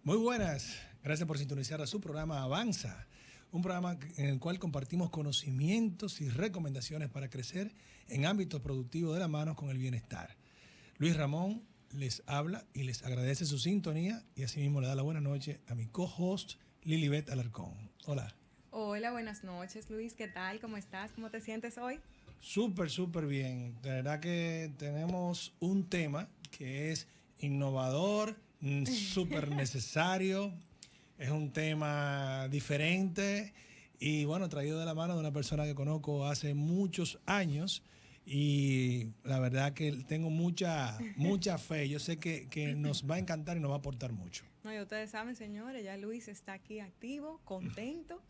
Muy buenas, gracias por sintonizar a su programa Avanza, un programa en el cual compartimos conocimientos y recomendaciones para crecer en ámbitos productivos de la mano con el bienestar. Luis Ramón les habla y les agradece su sintonía y asimismo le da la buena noche a mi co-host Lilibet Alarcón. Hola. Hola, buenas noches, Luis. ¿Qué tal? ¿Cómo estás? ¿Cómo te sientes hoy? Súper bien. De verdad que tenemos un tema que es innovador, súper necesario. Es un tema diferente y bueno, traído de la mano de una persona que conozco hace muchos años y la verdad que tengo mucha fe. Yo sé que nos va a encantar y nos va a aportar mucho. No, y ustedes saben, señores, ya Luis está aquí activo, contento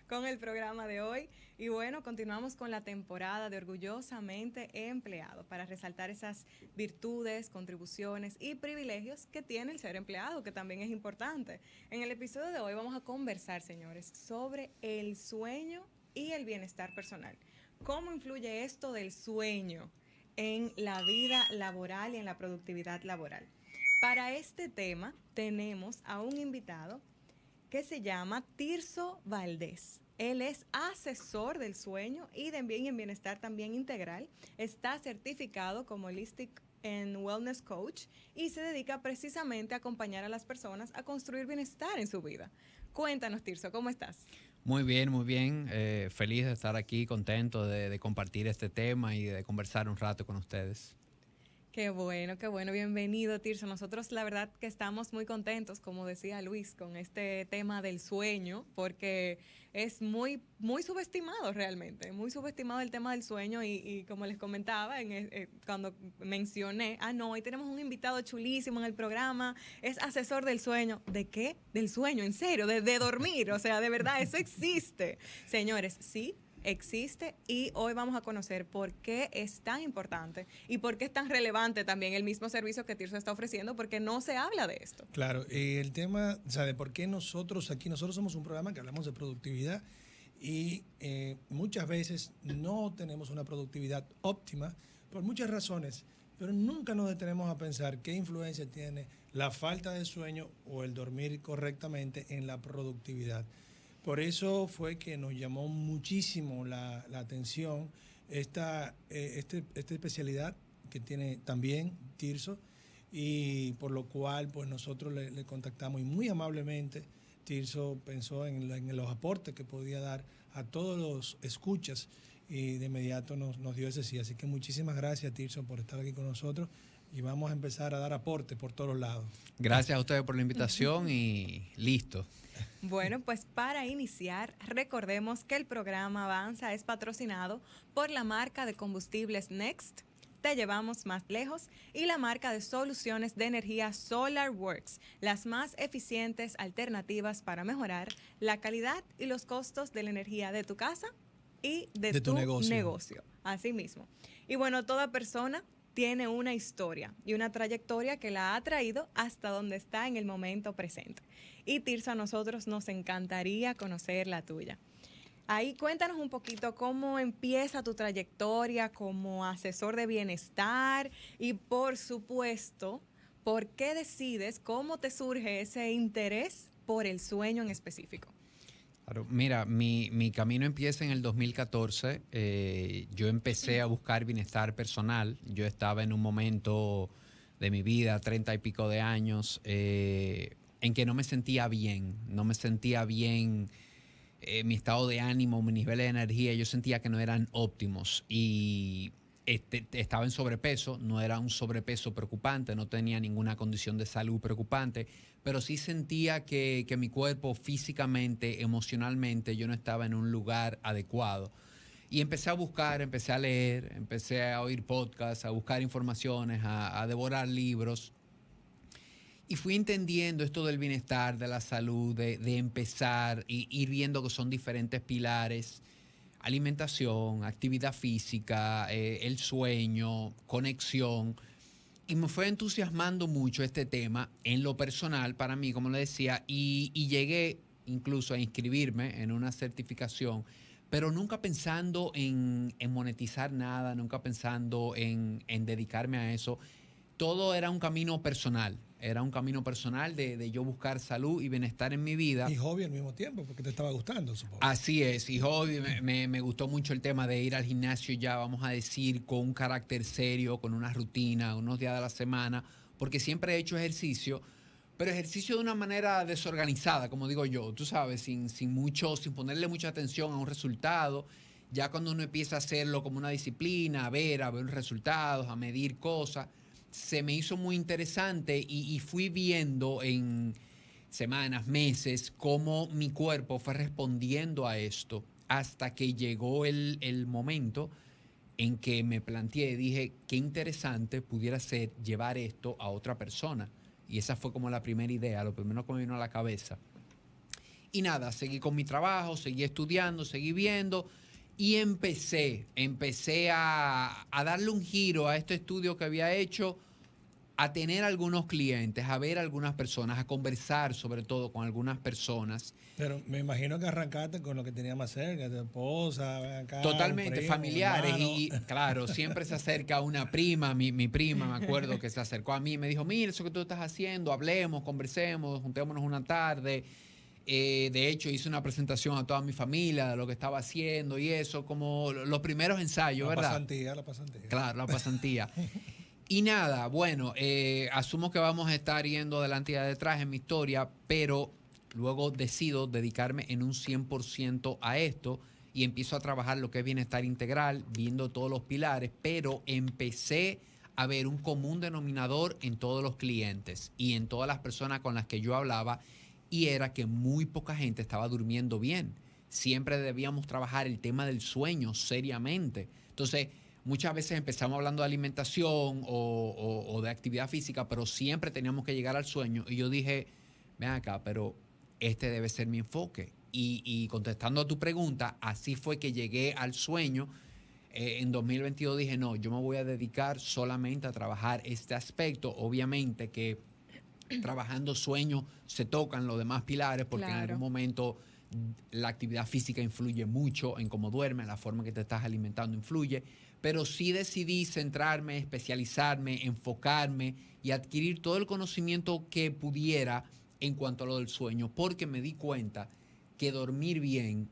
con el programa de hoy. Y bueno, continuamos con la temporada de Orgullosamente Empleado para resaltar esas virtudes, contribuciones y privilegios que tiene el ser empleado, que también es importante. En el episodio de hoy vamos a conversar, señores, sobre el sueño y el bienestar personal. ¿Cómo influye esto del sueño en la vida laboral y en la productividad laboral? Para este tema tenemos a un invitado que se llama Tirso Valdés. Él es asesor del sueño y de bien y en bienestar también integral. Está certificado como Holistic and Wellness Coach y se dedica precisamente a acompañar a las personas a construir bienestar en su vida. Cuéntanos, Tirso, ¿cómo estás? Muy bien, muy bien. Feliz de estar aquí, contento de compartir este tema y de conversar un rato con ustedes. Qué bueno, bienvenido Tirso. Nosotros la verdad que estamos muy contentos, como decía Luis, con este tema del sueño, porque es muy subestimado realmente, muy subestimado el tema del sueño y como les comentaba cuando mencioné, no, hoy tenemos un invitado chulísimo en el programa, es asesor del sueño. ¿De qué? Del sueño, en serio, de dormir, o sea, de verdad, eso existe. Señores, sí, existe y hoy vamos a conocer por qué es tan importante y por qué es tan relevante también el mismo servicio que Tirso está ofreciendo, porque no se habla de esto. Claro, el tema, o sea, de por qué nosotros somos un programa que hablamos de productividad y muchas veces no tenemos una productividad óptima por muchas razones, pero nunca nos detenemos a pensar qué influencia tiene la falta de sueño o el dormir correctamente en la productividad. Por eso fue que nos llamó muchísimo la atención esta especialidad que tiene también Tirso y por lo cual pues nosotros le contactamos y muy amablemente Tirso pensó en los aportes que podía dar a todos los escuchas y de inmediato nos dio ese sí. Así que muchísimas gracias Tirso por estar aquí con nosotros y vamos a empezar a dar aportes por todos lados. Gracias a ustedes por la invitación y listo. Bueno, pues para iniciar, recordemos que el programa Avanza es patrocinado por la marca de combustibles Next. Te llevamos más lejos y la marca de soluciones de energía SolarWorks, las más eficientes alternativas para mejorar la calidad y los costos de la energía de tu casa y de De tu tu negocio. negocio. Así mismo. Y bueno, toda persona tiene una historia y una trayectoria que la ha traído hasta donde está en el momento presente. Y Tirso, a nosotros nos encantaría conocer la tuya. Ahí cuéntanos un poquito cómo empieza tu trayectoria como asesor de bienestar y por supuesto, por qué decides, cómo te surge ese interés por el sueño en específico. Claro, mira, mi camino empieza en el 2014. Yo empecé a buscar bienestar personal. Yo estaba en un momento de mi vida, 30 y pico de años, en que no me sentía bien. No me sentía bien mi estado de ánimo, mi nivel de energía, yo sentía que no eran óptimos y estaba en sobrepeso, no era un sobrepeso preocupante, no tenía ninguna condición de salud preocupante, pero sí sentía que mi cuerpo físicamente, emocionalmente, yo no estaba en un lugar adecuado. Y empecé a buscar, empecé a leer, empecé a oír podcasts, a buscar informaciones, a devorar libros. Y fui entendiendo esto del bienestar, de la salud, de empezar y ir viendo que son diferentes pilares: alimentación, actividad física, el sueño, conexión. Y me fue entusiasmando mucho este tema en lo personal para mí, como le decía, y llegué incluso a inscribirme en una certificación, pero nunca pensando en monetizar nada, nunca pensando en dedicarme a eso. Todo era un camino personal. Era un camino personal de yo buscar salud y bienestar en mi vida. Y hobby al mismo tiempo, porque te estaba gustando, supongo. Así es, y hobby, me gustó mucho el tema de ir al gimnasio ya, vamos a decir, con un carácter serio, con una rutina, unos días de la semana, porque siempre he hecho ejercicio, pero ejercicio de una manera desorganizada, como digo yo, tú sabes, sin ponerle mucha atención a un resultado. Ya cuando uno empieza a hacerlo como una disciplina, a ver resultados, a medir cosas, se me hizo muy interesante y fui viendo en semanas, meses, cómo mi cuerpo fue respondiendo a esto hasta que llegó el momento en que me planteé, dije, qué interesante pudiera ser llevar esto a otra persona. Y esa fue como la primera idea, lo primero que me vino a la cabeza. Y nada, seguí con mi trabajo, seguí estudiando, seguí viendo y empecé a darle un giro a este estudio que había hecho, a tener algunos clientes, a ver algunas personas, a conversar sobre todo con algunas personas. Pero me imagino que arrancaste con lo que tenía más cerca, tu esposa, ven acá, Totalmente, primo, familiares hermano. y claro, siempre se acerca una prima, mi prima, me acuerdo que se acercó a mí y me dijo, mira, eso que tú estás haciendo, hablemos, conversemos, juntémonos una tarde. De hecho, hice una presentación a toda mi familia de lo que estaba haciendo y eso, como los primeros ensayos, ¿verdad? La pasantía. Claro, la pasantía. Y nada, bueno, asumo que vamos a estar yendo adelante y detrás en mi historia, pero luego decido dedicarme en un 100% a esto y empiezo a trabajar lo que es bienestar integral, viendo todos los pilares, pero empecé a ver un común denominador en todos los clientes y en todas las personas con las que yo hablaba, y era que muy poca gente estaba durmiendo bien. Siempre debíamos trabajar el tema del sueño seriamente. Entonces, muchas veces empezamos hablando de alimentación o de actividad física, pero siempre teníamos que llegar al sueño. Y yo dije, ven acá, pero este debe ser mi enfoque. Y contestando a tu pregunta, así fue que llegué al sueño. En 2022 dije, no, yo me voy a dedicar solamente a trabajar este aspecto. Obviamente que trabajando sueño se tocan los demás pilares, porque en algún momento la actividad física influye mucho en cómo duermes, la forma que te estás alimentando influye, pero sí decidí centrarme, especializarme, enfocarme y adquirir todo el conocimiento que pudiera en cuanto a lo del sueño, porque me di cuenta que dormir bien,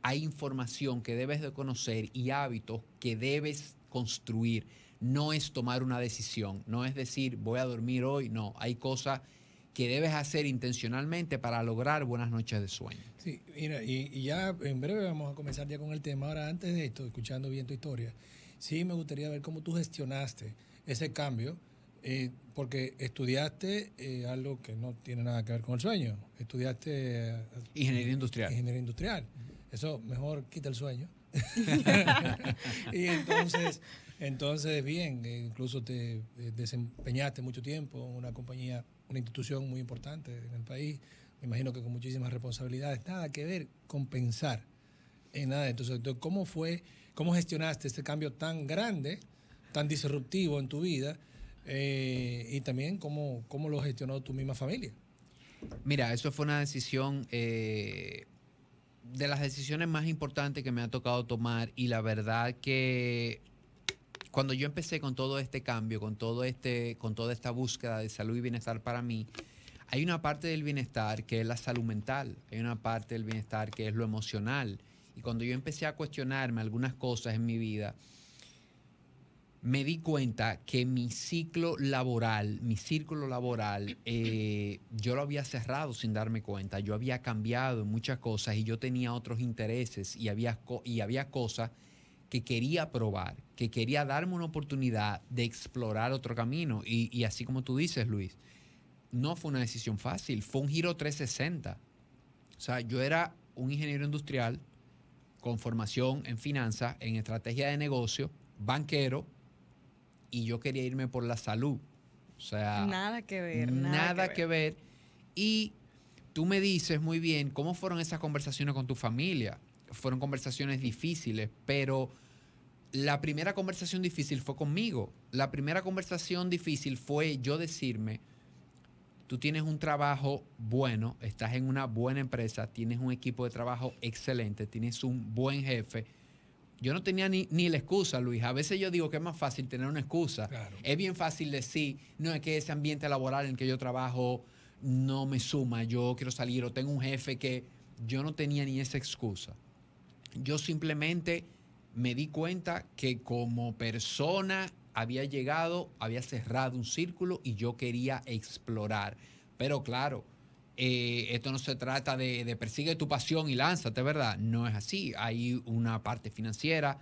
hay información que debes de conocer y hábitos que debes construir. No es tomar una decisión, no es decir, voy a dormir hoy, no. Hay cosas que debes hacer intencionalmente para lograr buenas noches de sueño. Sí, mira, y ya en breve vamos a comenzar ya con el tema. Ahora, antes de esto, escuchando bien tu historia, sí me gustaría ver cómo tú gestionaste ese cambio, porque estudiaste algo que no tiene nada que ver con el sueño. Estudiaste Ingeniería industrial. Ingeniería industrial. Eso mejor quita el sueño. Y entonces bien, incluso te desempeñaste mucho tiempo en una compañía, una institución muy importante en el país. Me imagino que con muchísimas responsabilidades, nada que ver con pensar en nada. Entonces, cómo gestionaste este cambio tan grande, tan disruptivo en tu vida, y también cómo lo gestionó tu misma familia? Mira, eso fue una decisión, de las decisiones más importantes que me ha tocado tomar, y la verdad que cuando yo empecé con todo este cambio, con toda esta búsqueda de salud y bienestar para mí, hay una parte del bienestar que es la salud mental, hay una parte del bienestar que es lo emocional. Y cuando yo empecé a cuestionarme algunas cosas en mi vida, me di cuenta que mi círculo laboral, yo lo había cerrado sin darme cuenta. Yo había cambiado en muchas cosas y yo tenía otros intereses y había cosas que quería probar, que quería darme una oportunidad de explorar otro camino. Y así como tú dices, Luis, no fue una decisión fácil, fue un giro 360. O sea, yo era un ingeniero industrial con formación en finanzas, en estrategia de negocio, banquero, y yo quería irme por la salud. O sea, nada que ver. Nada que ver. Y tú me dices muy bien cómo fueron esas conversaciones con tu familia. Fueron conversaciones difíciles, pero la primera conversación difícil fue conmigo. La primera conversación difícil fue yo decirme, tú tienes un trabajo bueno, estás en una buena empresa, tienes un equipo de trabajo excelente, tienes un buen jefe. yo no tenía ni la excusa, Luis. A veces yo digo que es más fácil tener una excusa. Claro. Es bien fácil decir, no, es que ese ambiente laboral en el que yo trabajo no me suma, yo quiero salir, o tengo un jefe que yo no tenía ni esa excusa. Yo simplemente me di cuenta que como persona había llegado, había cerrado un círculo y yo quería explorar. Pero claro, esto no se trata de persigue tu pasión y lánzate, ¿verdad? No es así. Hay una parte financiera.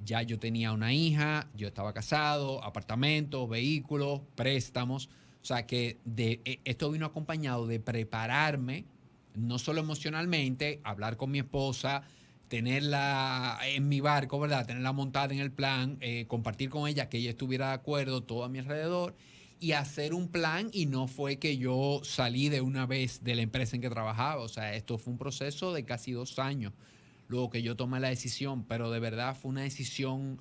Ya yo tenía una hija, yo estaba casado, apartamentos, vehículos, préstamos. O sea que esto vino acompañado de prepararme, no solo emocionalmente, hablar con mi esposa, tenerla en mi barco, ¿verdad? Tenerla montada en el plan, compartir con ella, que ella estuviera de acuerdo, todo a mi alrededor, y hacer un plan. Y no fue que yo salí de una vez de la empresa en que trabajaba. O sea, esto fue un proceso de casi 2 años luego que yo tomé la decisión, pero de verdad fue una decisión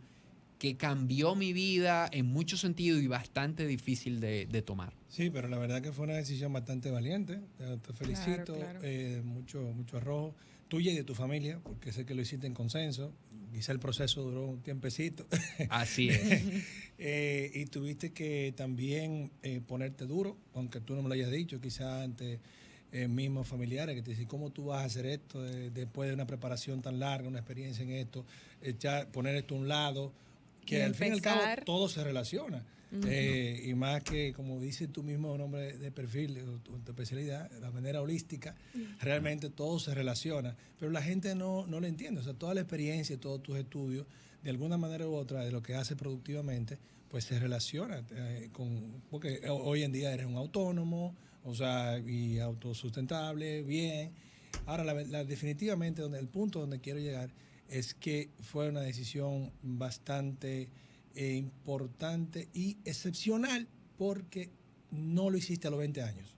que cambió mi vida en muchos sentidos y bastante difícil de tomar. Sí, pero la verdad que fue una decisión bastante valiente. Te felicito. Claro. Mucho arrojo tuya y de tu familia, porque sé que lo hiciste en consenso. Quizá el proceso duró un tiempecito. Así es. Y tuviste que también ponerte duro, aunque tú no me lo hayas dicho, quizá ante mismos familiares que te dicen, ¿cómo tú vas a hacer esto después de una preparación tan larga, una experiencia en esto, poner esto a un lado? Que al fin y al cabo todo se relaciona. Y más que, como dice tú mismo, nombre de perfil, tu especialidad, de la manera holística, realmente todo se relaciona. Pero la gente no lo entiende. O sea, toda la experiencia, todos tus estudios, de alguna manera u otra, de lo que hace productivamente, pues se relaciona porque hoy en día eres un autónomo, o sea, y autosustentable, bien. Ahora, definitivamente, el punto donde quiero llegar es que fue una decisión bastante importante y excepcional, porque no lo hiciste a los 20 años.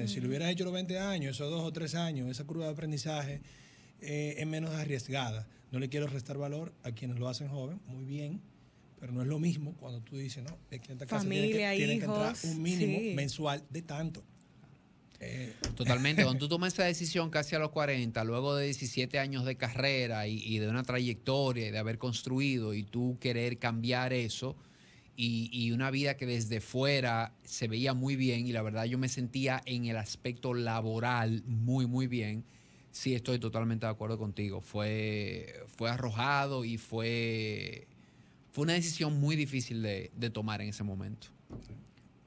Si lo hubieras hecho a los 20 años, esos 2 o 3 años, esa curva de aprendizaje es menos arriesgada. No le quiero restar valor a quienes lo hacen joven, muy bien, pero no es lo mismo cuando tú dices, no, es que en esta casa Familia, tiene que entrar hijos, un mínimo sí, mensual de tanto. Totalmente. Cuando tú tomas esa decisión casi a los 40, luego de 17 años de carrera y de una trayectoria y de haber construido, y tú querer cambiar eso, y una vida que desde fuera se veía muy bien, y la verdad yo me sentía en el aspecto laboral muy bien. Sí, estoy totalmente de acuerdo contigo. Fue arrojado y fue una decisión muy difícil de tomar en ese momento.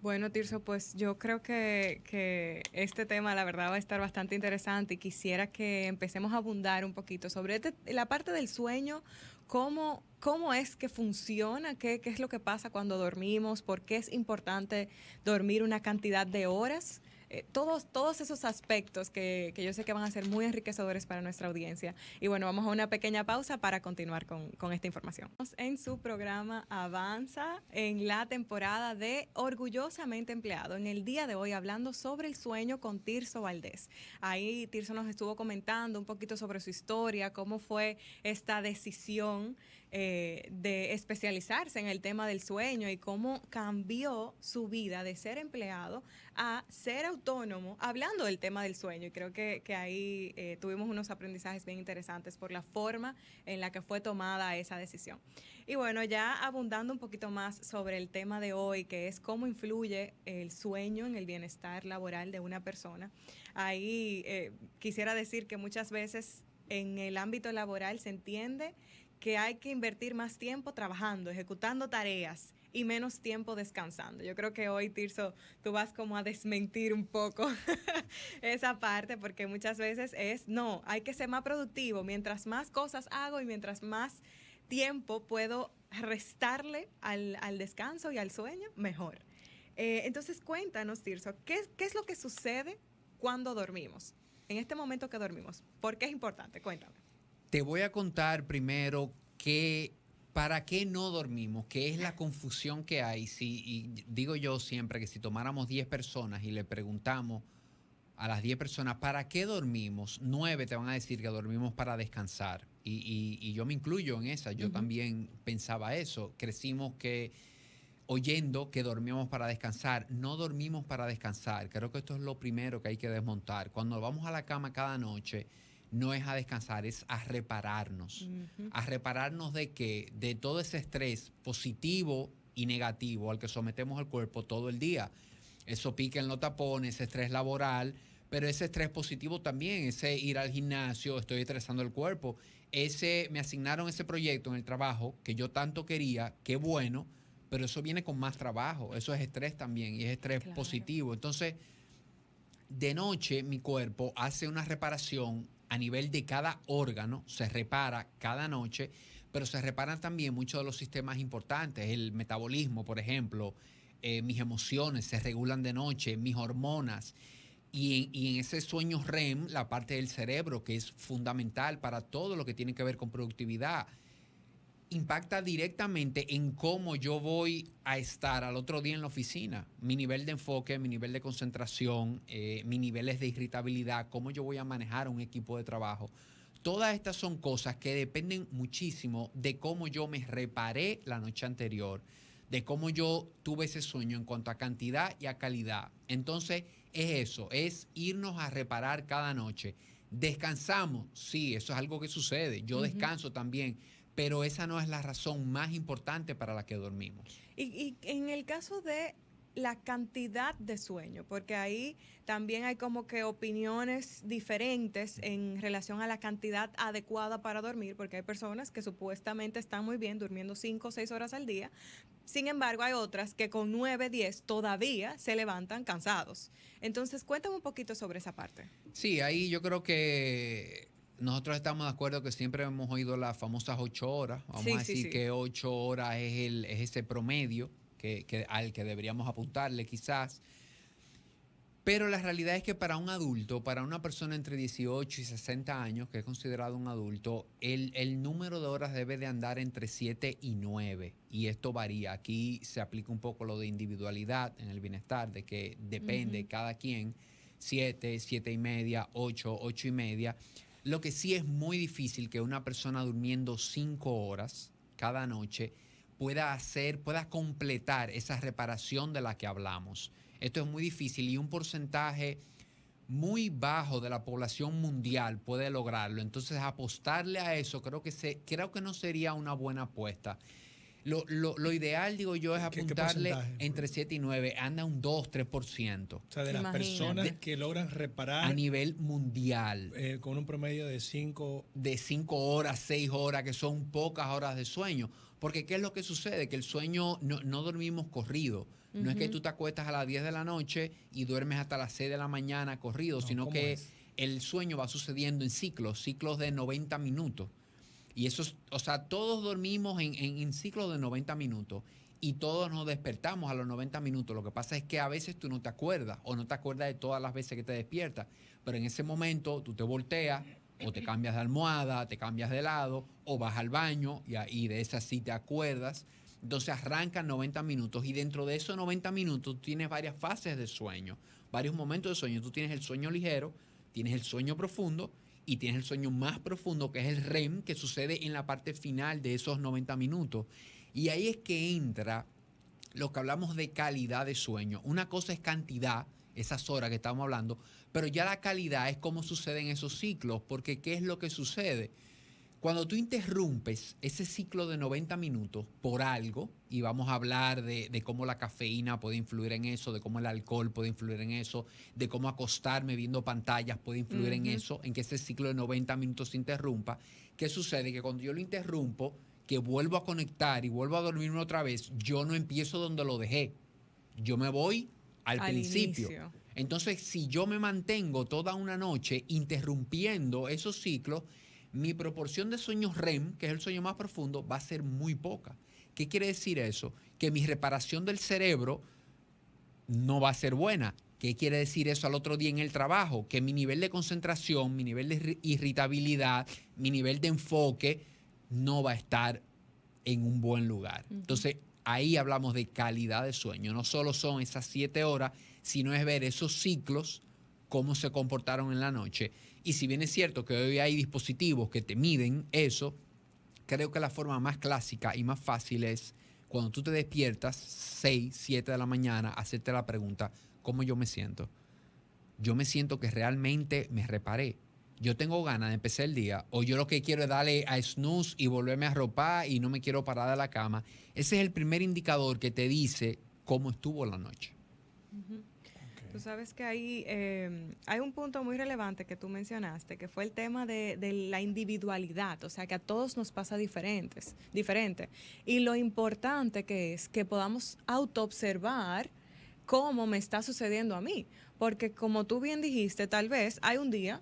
Bueno, Tirso, pues yo creo que este tema, la verdad, va a estar bastante interesante y quisiera que empecemos a abundar un poquito sobre la parte del sueño, cómo es que funciona, qué es lo que pasa cuando dormimos, por qué es importante dormir una cantidad de horas. Todos esos aspectos que yo sé que van a ser muy enriquecedores para nuestra audiencia. Y bueno, vamos a una pequeña pausa para continuar con esta información. En su programa Avanza, en la temporada de Orgullosamente Empleado, en el día de hoy hablando sobre el sueño con Tirso Valdés. Ahí Tirso nos estuvo comentando un poquito sobre su historia, cómo fue esta decisión de especializarse en el tema del sueño y cómo cambió su vida de ser empleado a ser autónomo, hablando del tema del sueño. Y creo que ahí tuvimos unos aprendizajes bien interesantes por la forma en la que fue tomada esa decisión. Y bueno, ya abundando un poquito más sobre el tema de hoy, que es cómo influye el sueño en el bienestar laboral de una persona. Ahí quisiera decir que muchas veces en el ámbito laboral se entiende que hay que invertir más tiempo trabajando, ejecutando tareas y menos tiempo descansando. Yo creo que hoy, Tirso, tú vas como a desmentir un poco esa parte, porque muchas veces no, hay que ser más productivo. Mientras más cosas hago y mientras más tiempo puedo restarle al descanso y al sueño, mejor. Entonces, cuéntanos, Tirso, ¿qué es lo que sucede cuando dormimos? En este momento que dormimos, ¿por qué es importante? Cuéntame. Te voy a contar primero para qué no dormimos, qué es la confusión que hay. Y digo yo siempre que si tomáramos 10 personas y le preguntamos a las 10 personas para qué dormimos, 9 te van a decir que dormimos para descansar. Y yo me incluyo en esa. Yo también pensaba eso. Crecimos oyendo que dormíamos para descansar. No dormimos para descansar. Creo que esto es lo primero que hay que desmontar. Cuando vamos a la cama cada noche, no es a descansar, es a repararnos. ¿A repararnos de qué? De todo ese estrés positivo y negativo al que sometemos el cuerpo todo el día. Eso pica en los tapones, ese estrés laboral, pero ese estrés positivo también, ese ir al gimnasio, estoy estresando el cuerpo. Me asignaron ese proyecto en el trabajo que yo tanto quería, qué bueno, pero eso viene con más trabajo, eso es estrés también y es estrés positivo. Entonces, de noche mi cuerpo hace una reparación a nivel de cada órgano, se repara cada noche, pero se reparan también muchos de los sistemas importantes, el metabolismo, por ejemplo, mis emociones se regulan de noche, mis hormonas. Y en ese sueño REM, la parte del cerebro que es fundamental para todo lo que tiene que ver con productividad, impacta directamente en cómo yo voy a estar al otro día en la oficina. Mi nivel de enfoque, mi nivel de concentración, mis niveles de irritabilidad, cómo yo voy a manejar un equipo de trabajo. Todas estas son cosas que dependen muchísimo de cómo yo me reparé la noche anterior, de cómo yo tuve ese sueño en cuanto a cantidad y a calidad. Entonces, es eso, es irnos a reparar cada noche. ¿Descansamos? Sí, eso es algo que sucede. Yo descanso también, pero esa no es la razón más importante para la que dormimos. Y en el caso de la cantidad de sueño, porque ahí también hay como que opiniones diferentes en relación a la cantidad adecuada para dormir, porque hay personas que supuestamente están muy bien durmiendo 5 o 6 horas al día. Sin embargo, hay otras que con 9, 10 todavía se levantan cansados. Entonces, cuéntame un poquito sobre esa parte. Sí, ahí yo creo que nosotros estamos de acuerdo que siempre hemos oído las famosas 8 horas. Vamos a decir que 8 horas es ese promedio al que deberíamos apuntarle quizás. Pero la realidad es que para un adulto, para una persona entre 18 y 60 años, que es considerado un adulto, el número de horas debe de andar entre 7 y 9. Y esto varía. Aquí se aplica un poco lo de individualidad en el bienestar, de que depende cada quien, 7, 7 y media, 8, 8 y media. Lo que sí es muy difícil que una persona durmiendo 5 horas cada noche pueda completar esa reparación de la que hablamos. Esto es muy difícil y un porcentaje muy bajo de la población mundial puede lograrlo. Entonces, apostarle a eso creo que no sería una buena apuesta. Lo ideal, digo yo, es apuntarle entre 7 y 9. Anda un 2-3%. O sea, de las personas que logran reparar a nivel mundial. Con un promedio de 5. De 5 horas, 6 horas, que son pocas horas de sueño. Porque ¿qué es lo que sucede? Que el sueño no dormimos corrido. No es que tú te acuestas a las 10 de la noche y duermes hasta las 6 de la mañana corrido, sino que el sueño va sucediendo en ciclos de 90 minutos. Y eso, todos dormimos en ciclos de 90 minutos y todos nos despertamos a los 90 minutos. Lo que pasa es que a veces tú no te acuerdas o no te acuerdas de todas las veces que te despiertas, pero en ese momento tú te volteas o te cambias de almohada, te cambias de lado o vas al baño y de esas sí te acuerdas. Entonces arrancan 90 minutos y dentro de esos 90 minutos tú tienes varias fases de sueño, varios momentos de sueño. Tú tienes el sueño ligero, tienes el sueño profundo y tienes el sueño más profundo, que es el REM, que sucede en la parte final de esos 90 minutos. Y ahí es que entra lo que hablamos de calidad de sueño. Una cosa es cantidad, esas horas que estamos hablando, pero ya la calidad es cómo suceden esos ciclos, porque ¿qué es lo que sucede? Cuando tú interrumpes ese ciclo de 90 minutos por algo, y vamos a hablar de cómo la cafeína puede influir en eso, de cómo el alcohol puede influir en eso, de cómo acostarme viendo pantallas puede influir en eso, en que ese ciclo de 90 minutos se interrumpa, ¿qué sucede? Que cuando yo lo interrumpo, que vuelvo a conectar y vuelvo a dormirme otra vez, yo no empiezo donde lo dejé. Yo me voy al principio. Inicio. Entonces, si yo me mantengo toda una noche interrumpiendo esos ciclos, mi proporción de sueños REM, que es el sueño más profundo, va a ser muy poca. ¿Qué quiere decir eso? Que mi reparación del cerebro no va a ser buena. ¿Qué quiere decir eso al otro día en el trabajo? Que mi nivel de concentración, mi nivel de irritabilidad, mi nivel de enfoque no va a estar en un buen lugar. Entonces, ahí hablamos de calidad de sueño. No solo son esas 7 horas, sino es ver esos ciclos, cómo se comportaron en la noche. Y si bien es cierto que hoy hay dispositivos que te miden eso, creo que la forma más clásica y más fácil es cuando tú te despiertas 6, 7 de la mañana, hacerte la pregunta, ¿cómo yo me siento? Yo me siento que realmente me reparé. yo tengo ganas de empezar el día, o yo lo que quiero es darle a snooze y volverme a arropar y no me quiero parar de la cama, ese es el primer indicador que te dice cómo estuvo la noche. Tú sabes que hay un punto muy relevante que tú mencionaste, que fue el tema de la individualidad, o sea, que a todos nos pasa diferente. Y lo importante que es que podamos autoobservar cómo me está sucediendo a mí. Porque como tú bien dijiste, tal vez hay un día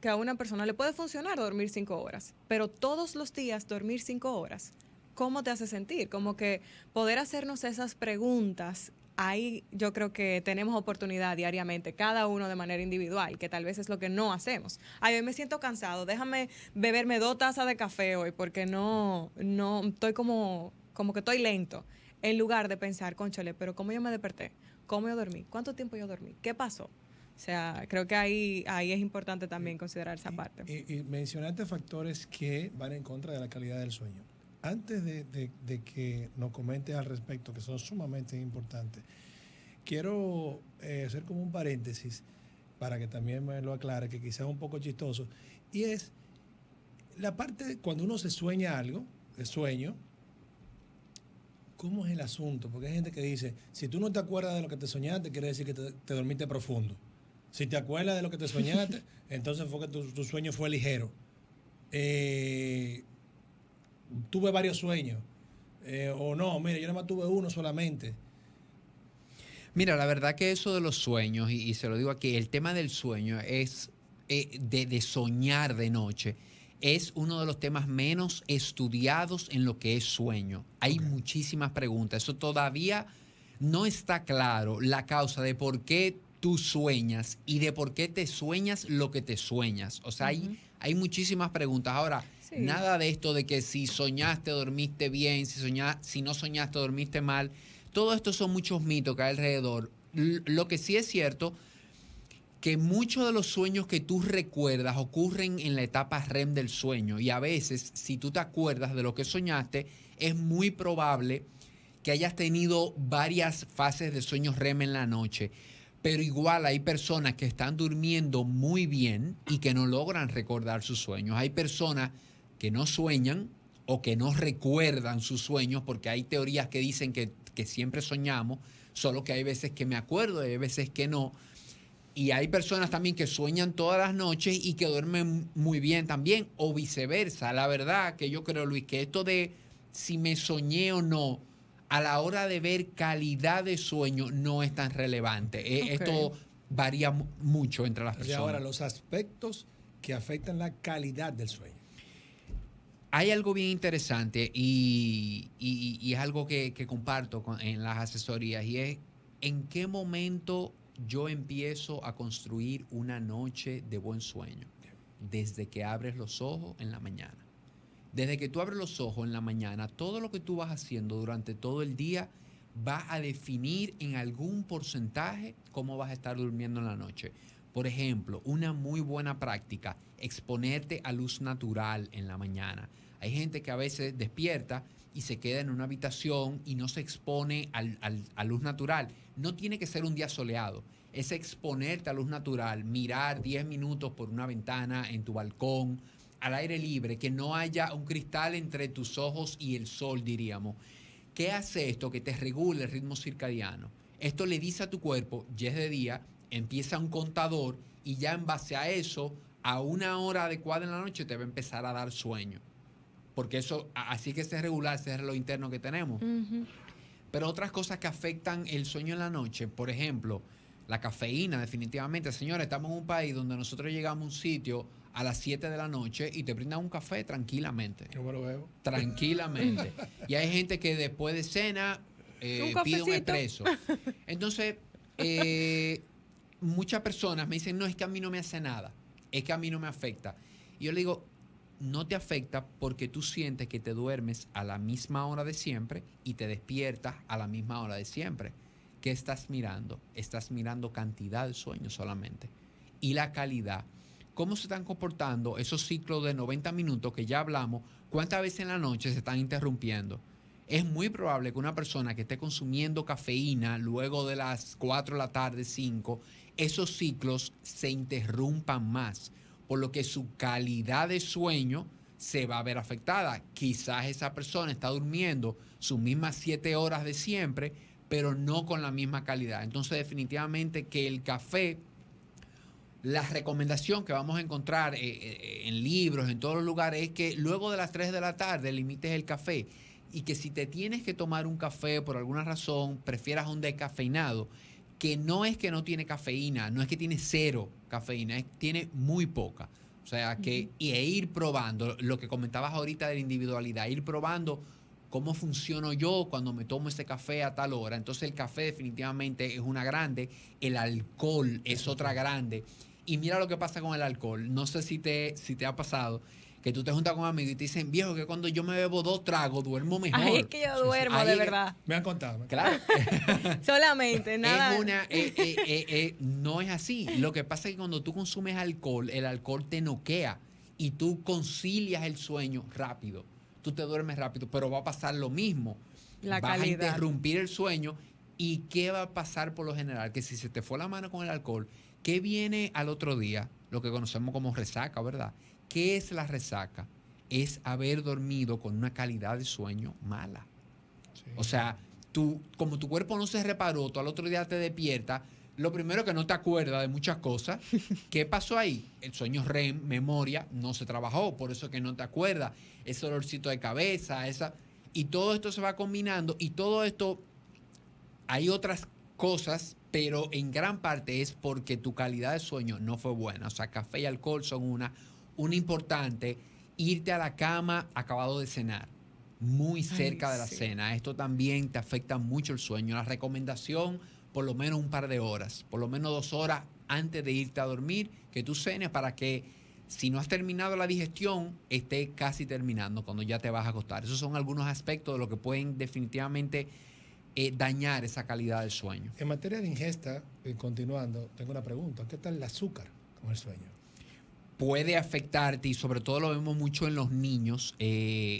que a una persona le puede funcionar dormir 5 horas, pero todos los días dormir 5 horas, ¿cómo te hace sentir? Como que poder hacernos esas preguntas. Ahí yo creo que tenemos oportunidad diariamente, cada uno de manera individual, que tal vez es lo que no hacemos. Ay, hoy me siento cansado, déjame beberme 2 tazas de café hoy porque no estoy como que estoy lento. En lugar de pensar, cónchale, pero ¿cómo yo me desperté? ¿Cómo yo dormí? ¿Cuánto tiempo yo dormí? ¿Qué pasó? O sea, creo que ahí es importante también considerar esa parte. Y mencionaste factores que van en contra de la calidad del sueño. Antes de que nos comentes al respecto, que son sumamente importantes, quiero hacer como un paréntesis para que también me lo aclare, que quizás es un poco chistoso, y es la parte de cuando uno se sueña algo, el sueño, ¿cómo es el asunto? Porque hay gente que dice, si tú no te acuerdas de lo que te soñaste, quiere decir que te dormiste profundo. Si te acuerdas de lo que te soñaste, entonces fue que tu sueño fue ligero. Tuve varios sueños. O no, mire, yo nada más tuve uno solamente. Mira, la verdad que eso de los sueños, y se lo digo aquí, el tema del sueño es de soñar de noche, es uno de los temas menos estudiados en lo que es sueño. Hay muchísimas preguntas. Eso todavía no está claro, la causa de por qué tú sueñas y de por qué te sueñas lo que te sueñas. O sea, hay muchísimas preguntas. Ahora, Sí. nada de esto de que si soñaste dormiste bien, si no soñaste dormiste mal. Todo esto son muchos mitos que hay alrededor. Lo que sí es cierto, que muchos de los sueños que tú recuerdas ocurren en la etapa REM del sueño. Y a veces, si tú te acuerdas de lo que soñaste, es muy probable que hayas tenido varias fases de sueños REM en la noche. Pero igual hay personas que están durmiendo muy bien y que no logran recordar sus sueños. Hay personas que no sueñan o que no recuerdan sus sueños, porque hay teorías que dicen que siempre soñamos, solo que hay veces que me acuerdo y hay veces que no. Y hay personas también que sueñan todas las noches y que duermen muy bien también, o viceversa. La verdad que yo creo, Luis, que esto de si me soñé o no, a la hora de ver calidad de sueño no es tan relevante. Esto varía mucho entre las personas. Ahora, los aspectos que afectan la calidad del sueño. Hay algo bien interesante y es algo que comparto en las asesorías, y es en qué momento yo empiezo a construir una noche de buen sueño. Desde que abres los ojos en la mañana. Desde que tú abres los ojos en la mañana, todo lo que tú vas haciendo durante todo el día va a definir en algún porcentaje cómo vas a estar durmiendo en la noche. Por ejemplo, una muy buena práctica, exponerte a luz natural en la mañana. Hay gente que a veces despierta y se queda en una habitación y no se expone a luz natural. No tiene que ser un día soleado. Es exponerte a luz natural, mirar 10 minutos por una ventana en tu balcón, al aire libre, que no haya un cristal entre tus ojos y el sol, diríamos. ¿Qué hace esto? Que te regule el ritmo circadiano. Esto le dice a tu cuerpo, ya es de día, empieza un contador y ya en base a eso, a una hora adecuada en la noche te va a empezar a dar sueño. Porque eso, así que es regular, ese reloj interno que tenemos. Pero otras cosas que afectan el sueño en la noche, por ejemplo, la cafeína, definitivamente. Señores, estamos en un país donde nosotros llegamos a un sitio a las 7 de la noche y te brindan un café tranquilamente. Yo me lo bebo. Tranquilamente. Y hay gente que después de cena pide un expreso. Entonces, muchas personas me dicen, no, es que a mí no me hace nada, es que a mí no me afecta. Y yo le digo, no te afecta porque tú sientes que te duermes a la misma hora de siempre y te despiertas a la misma hora de siempre. ¿Qué estás mirando? Estás mirando cantidad de sueño solamente. Y la calidad. ¿Cómo se están comportando esos ciclos de 90 minutos que ya hablamos? ¿Cuántas veces en la noche se están interrumpiendo? Es muy probable que una persona que esté consumiendo cafeína luego de las 4 de la tarde, 5, esos ciclos se interrumpan más. por lo que su calidad de sueño se va a ver afectada. Quizás esa persona está durmiendo sus mismas 7 horas de siempre, pero no con la misma calidad. Entonces, definitivamente que el café, la recomendación que vamos a encontrar en libros, en todos los lugares, es que luego de las 3 de la tarde limites el café y que si te tienes que tomar un café por alguna razón, prefieras un descafeinado, que no es que no tiene cafeína, no es que tiene 0 cafeína, es que tiene muy poca. O sea, que ir probando, lo que comentabas ahorita de la individualidad, ir probando cómo funciono yo cuando me tomo ese café a tal hora. Entonces el café definitivamente es una grande, el alcohol es otra grande. Y mira lo que pasa con el alcohol. No sé si te ha pasado que tú te juntas con amigos y te dicen, viejo, que cuando yo me bebo 2 tragos duermo mejor. Ahí es que yo duermo, Ahí de es que- verdad. Me han contado. Claro. Solamente, nada. No es así. Lo que pasa es que cuando tú consumes alcohol, el alcohol te noquea y tú concilias el sueño rápido. Tú te duermes rápido, pero va a pasar lo mismo. La Vas a calidad. interrumpir el sueño. ¿Y qué va a pasar por lo general? Que si se te fue la mano con el alcohol, ¿qué viene al otro día? Lo que conocemos como resaca, ¿verdad? ¿Qué es la resaca? Es haber dormido con una calidad de sueño mala. Sí. O sea, como tu cuerpo no se reparó, tú al otro día te despiertas, lo primero que no te acuerdas de muchas cosas. ¿Qué pasó ahí? El sueño REM, memoria, no se trabajó, por eso que no te acuerdas. Ese dolorcito de cabeza, y todo esto se va combinando y todo esto, hay otras cosas, pero en gran parte es porque tu calidad de sueño no fue buena. O sea, café y alcohol son una importante, irte a la cama acabado de cenar, muy cerca de la sí. cena. Esto también te afecta mucho el sueño. La recomendación, por lo menos un par de horas, por lo menos 2 horas antes de irte a dormir, que tú cenes para que si no has terminado la digestión, esté casi terminando cuando ya te vas a acostar. Esos son algunos aspectos de lo que pueden definitivamente dañar esa calidad del sueño. En materia de ingesta, continuando, tengo una pregunta. ¿Qué tal el azúcar con el sueño? Puede afectarte y sobre todo lo vemos mucho en los niños,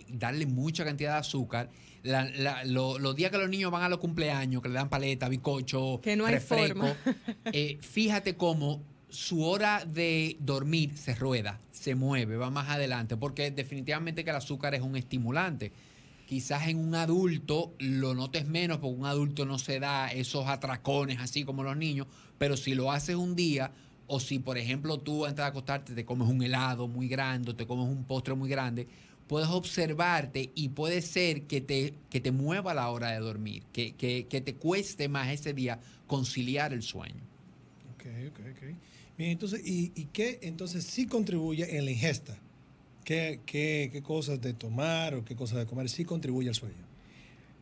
darle mucha cantidad de azúcar. Los días que los niños van a los cumpleaños, que le dan paleta, bizcocho, Que no hay refresco, forma. fíjate cómo su hora de dormir se rueda, se mueve, va más adelante, porque definitivamente que el azúcar es un estimulante. Quizás en un adulto lo notes menos, porque un adulto no se da esos atracones así como los niños, pero si lo haces un día, o si por ejemplo tú antes de acostarte te comes un helado muy grande, o te comes un postre muy grande, puedes observarte y puede ser que te mueva la hora de dormir, que te cueste más ese día conciliar el sueño. Ok. Bien, entonces, ¿y qué entonces sí contribuye en la ingesta? ¿Qué cosas de tomar o qué cosas de comer sí contribuye al sueño?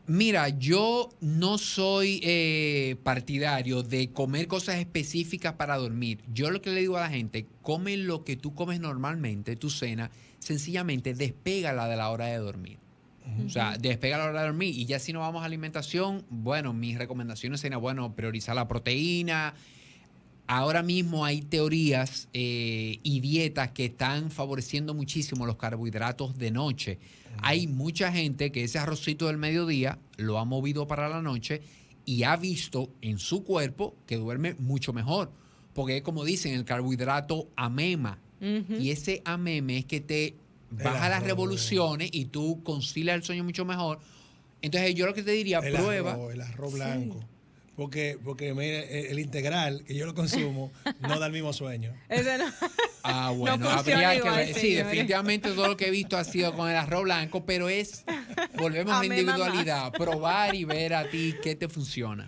Mira, yo no soy partidario de comer cosas específicas para dormir. Yo lo que le digo a la gente, come lo que tú comes normalmente, tu cena, sencillamente despégala de la hora de dormir. O sea, despega la hora de dormir y ya si no vamos a alimentación, bueno, mis recomendaciones serían, bueno, priorizar la proteína. Ahora mismo hay teorías y dietas que están favoreciendo muchísimo los carbohidratos de noche. Hay mucha gente que ese arrocito del mediodía lo ha movido para la noche y ha visto en su cuerpo que duerme mucho mejor. Porque como dicen, el carbohidrato amema. Y ese ameme es que te baja las revoluciones y tú concilias el sueño mucho mejor. Entonces yo lo que te diría, prueba. El arroz blanco. Porque mire, el integral, que yo lo consumo, no da el mismo sueño. Ese no. Ah, bueno, No funciona habría que igual, ver. Sí, señores. definitivamente todo lo que he visto ha sido con el arroz blanco, pero volvemos a la Amema individualidad, probar y ver a ti qué te funciona.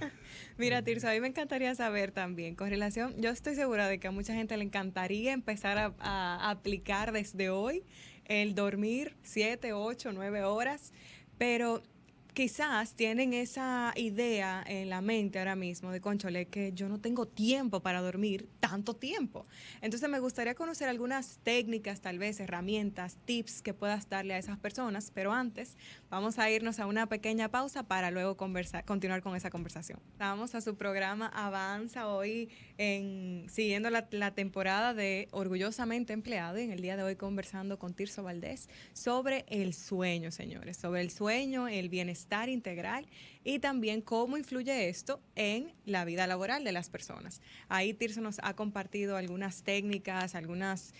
Mira, Tirso, a mí me encantaría saber también, con relación, yo estoy segura de que a mucha gente le encantaría empezar a aplicar desde hoy el dormir 7, 8, 9 horas, pero quizás tienen esa idea en la mente ahora mismo de, cónchale, que yo no tengo tiempo para dormir tanto tiempo. Entonces me gustaría conocer algunas técnicas, tal vez herramientas, tips que puedas darle a esas personas, pero antes vamos a irnos a una pequeña pausa para luego continuar con esa conversación. Vamos a su programa Avanza hoy siguiendo la temporada de Orgullosamente Empleado, y en el día de hoy conversando con Tirso Valdés sobre el sueño, señores, sobre el sueño, el bienestar integral y también cómo influye esto en la vida laboral de las personas. Ahí Tirso nos ha compartido algunas técnicas, algunos